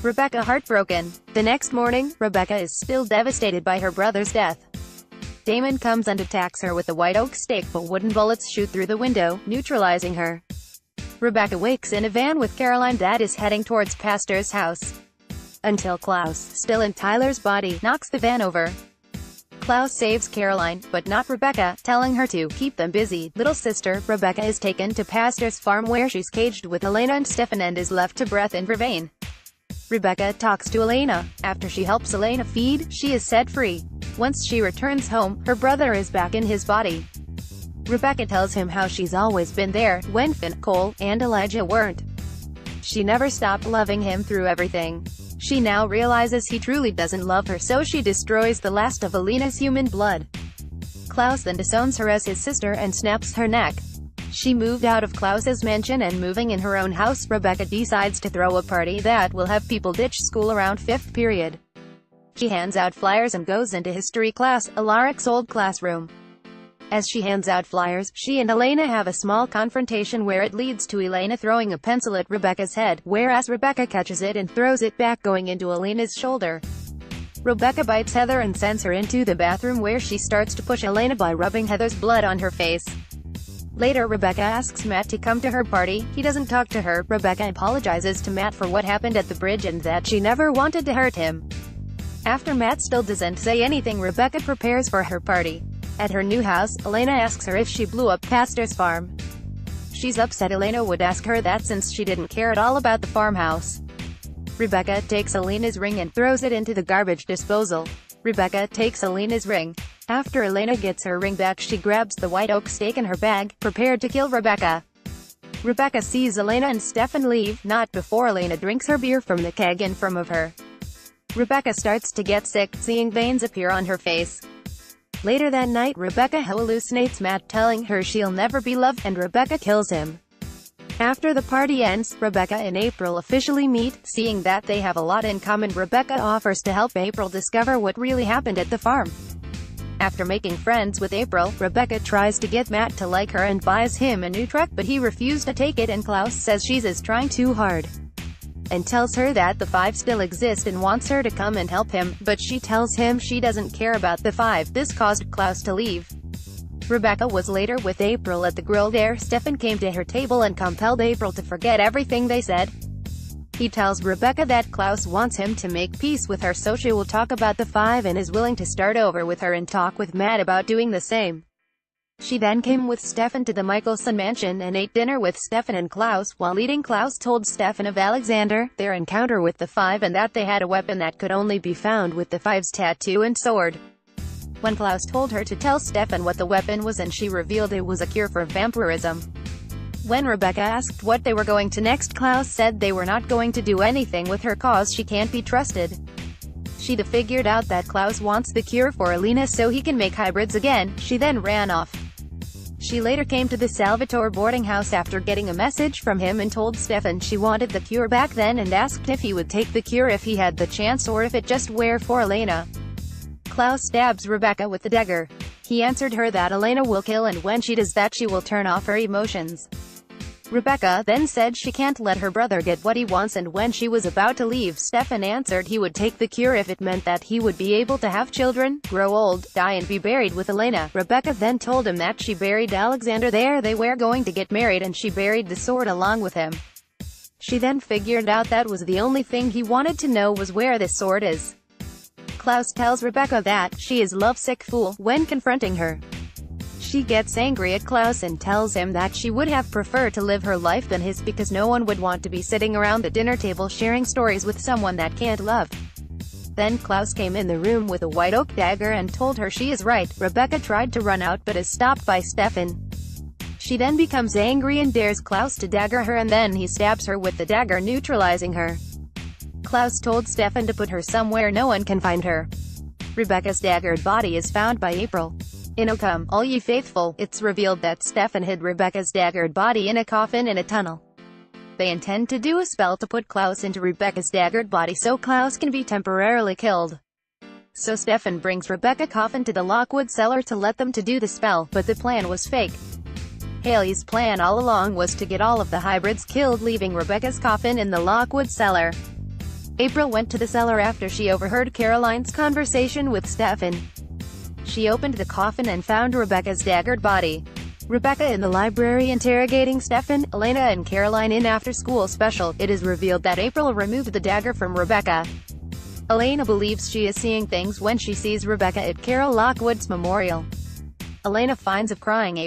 Rebekah heartbroken. The next morning, Rebekah is still devastated by her brother's death. Damon comes and attacks her with a white oak stake, but wooden bullets shoot through the window, neutralizing her. Rebekah wakes in a van with Caroline that is heading towards Pastor's house. Until Klaus, still in Tyler's body, knocks the van over. Klaus saves Caroline, but not Rebekah, telling her to keep them busy. Little sister, Rebekah, is taken to Pastor's farm where she's caged with Elena and Stefan and is left to breath in vervain. Rebekah talks to Elena. After she helps Elena feed, she is set free. Once she returns home, her brother is back in his body. Rebekah tells him how she's always been there, when Finn, Cole, and Elijah weren't. She never stopped loving him through everything. She now realizes he truly doesn't love her, so she destroys the last of Elena's human blood. Klaus then disowns her as his sister and snaps her neck. She moved out of Klaus's mansion and moving in her own house. Rebekah decides to throw a party that will have people ditch school around 5th period. She hands out flyers and goes into history class, Alaric's old classroom. As she hands out flyers, she and Elena have a small confrontation where it leads to Elena throwing a pencil at Rebekah's head, whereas Rebekah catches it and throws it back, going into Elena's shoulder. Rebekah bites Heather and sends her into the bathroom where she starts to push Elena by rubbing Heather's blood on her face. Later, Rebekah asks Matt to come to her party. He doesn't talk to her. Rebekah apologizes to Matt for what happened at the bridge and that she never wanted to hurt him. After Matt still doesn't say anything, Rebekah prepares for her party. At her new house, Elena asks her if she blew up Pastor's farm. She's upset Elena would ask her that since she didn't care at all about the farmhouse. Rebekah takes Elena's ring and throws it into the garbage disposal. Rebekah takes Elena's ring. After Elena gets her ring back, she grabs the white oak stake in her bag, prepared to kill Rebekah. Rebekah sees Elena and Stefan leave, not before Elena drinks her beer from the keg in front of her. Rebekah starts to get sick, seeing veins appear on her face. Later that night, Rebekah hallucinates Matt telling her she'll never be loved, and Rebekah kills him. After the party ends, Rebekah and April officially meet. Seeing that they have a lot in common, Rebekah offers to help April discover what really happened at the farm. After making friends with April, Rebekah tries to get Matt to like her and buys him a new truck, but he refused to take it, and Klaus says she's trying too hard, and tells her that the Five still exist and wants her to come and help him, but she tells him she doesn't care about the Five. This caused Klaus to leave. Rebekah was later with April at the grill. There, Stefan came to her table and compelled April to forget everything they said. He tells Rebekah that Klaus wants him to make peace with her so she will talk about the Five and is willing to start over with her and talk with Matt about doing the same. She then came with Stefan to the Mikaelson mansion and ate dinner with Stefan and Klaus. While eating, Klaus told Stefan of Alexander, their encounter with the Five, and that they had a weapon that could only be found with the Five's tattoo and sword. When Klaus told her to tell Stefan what the weapon was, and she revealed it was a cure for vampirism. When Rebekah asked what they were going to next, Klaus said they were not going to do anything with her cause she can't be trusted. She figured out that Klaus wants the cure for Elena so he can make hybrids again. She then ran off. She later came to the Salvatore boarding house after getting a message from him and told Stefan she wanted the cure back then and asked if he would take the cure if he had the chance or if it just were for Elena. Klaus stabs Rebekah with the dagger. He answered her that Elena will kill, and when she does that she will turn off her emotions. Rebekah then said she can't let her brother get what he wants, and when she was about to leave, Stefan answered he would take the cure if it meant that he would be able to have children, grow old, die and be buried with Elena. Rebekah then told him that she buried Alexander there. They were going to get married and she buried the sword along with him. She then figured out that was the only thing he wanted to know was where the sword is. Klaus tells Rebekah that she is lovesick fool when confronting her. She gets angry at Klaus and tells him that she would have preferred to live her life than his, because no one would want to be sitting around the dinner table sharing stories with someone that can't love. Then Klaus came in the room with a white oak dagger and told her she is right. Rebekah tried to run out but is stopped by Stefan. She then becomes angry and dares Klaus to dagger her, and then he stabs her with the dagger, neutralizing her. Klaus told Stefan to put her somewhere no one can find her. Rebekah's daggered body is found by April. In O Come, All Ye Faithful, it's revealed that Stefan hid Rebekah's daggered body in a coffin in a tunnel. They intend to do a spell to put Klaus into Rebekah's daggered body so Klaus can be temporarily killed. So Stefan brings Rebekah's coffin to the Lockwood cellar to let them to do the spell, but the plan was fake. Haley's plan all along was to get all of the hybrids killed, leaving Rebekah's coffin in the Lockwood cellar. April went to the cellar after she overheard Caroline's conversation with Stefan. She opened the coffin and found Rebekah's daggered body. Rebekah in the library interrogating Stefan, Elena and Caroline in after-school special. It is revealed that April removed the dagger from Rebekah. Elena believes she is seeing things when she sees Rebekah at Carol Lockwood's memorial. Elena finds of crying April.